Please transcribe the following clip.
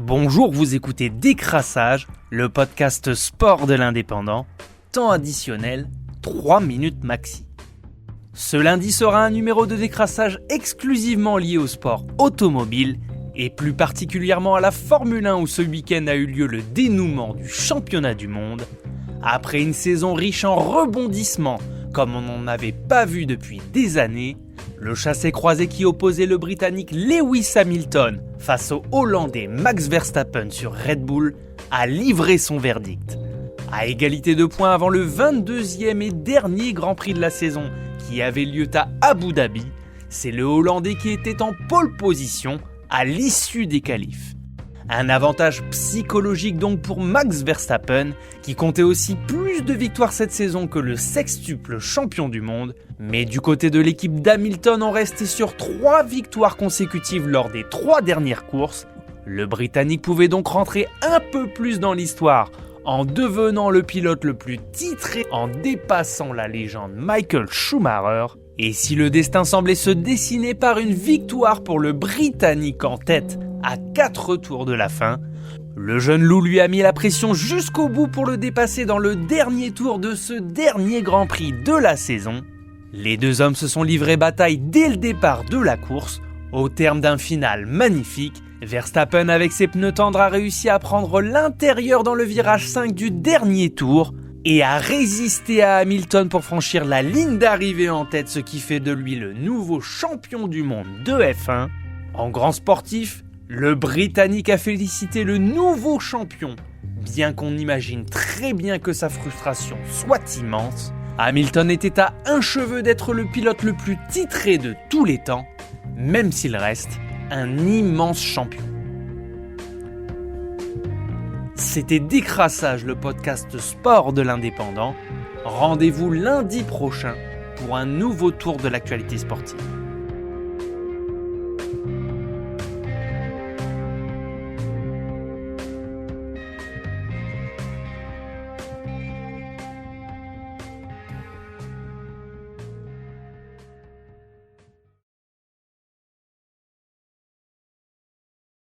Bonjour, vous écoutez Décrassage, le podcast sport de l'Indépendant, temps additionnel, 3 minutes maxi. Ce lundi sera un numéro de décrassage exclusivement lié au sport automobile et plus particulièrement à la Formule 1 où ce week-end a eu lieu le dénouement du championnat du monde. Après une saison riche en rebondissements comme on n'en avait pas vu depuis des années, le chassé-croisé qui opposait le Britannique Lewis Hamilton face au Hollandais Max Verstappen sur Red Bull a livré son verdict. À égalité de points avant le 22e et dernier Grand Prix de la saison qui avait lieu à Abu Dhabi, c'est le Hollandais qui était en pole position à l'issue des qualifs. Un avantage psychologique donc pour Max Verstappen, qui comptait aussi plus de victoires cette saison que le sextuple champion du monde. Mais du côté de l'équipe d'Hamilton, on restait sur 3 victoires consécutives lors des 3 dernières courses. Le Britannique pouvait donc rentrer un peu plus dans l'histoire en devenant le pilote le plus titré, en dépassant la légende Michael Schumacher. Et si le destin semblait se dessiner par une victoire pour le Britannique en tête à 4 tours de la fin, le jeune loup lui a mis la pression jusqu'au bout pour le dépasser dans le dernier tour de ce dernier Grand Prix de la saison. Les deux hommes se sont livrés bataille dès le départ de la course. Au terme d'un final magnifique, Verstappen avec ses pneus tendres a réussi à prendre l'intérieur dans le virage 5 du dernier tour et a résisté à Hamilton pour franchir la ligne d'arrivée en tête, ce qui fait de lui le nouveau champion du monde de F1. En grand sportif, le Britannique a félicité le nouveau champion. Bien qu'on imagine très bien que sa frustration soit immense, Hamilton était à un cheveu d'être le pilote le plus titré de tous les temps, même s'il reste un immense champion. C'était Décrassage, le podcast sport de l'Indépendant. Rendez-vous lundi prochain pour un nouveau tour de l'actualité sportive.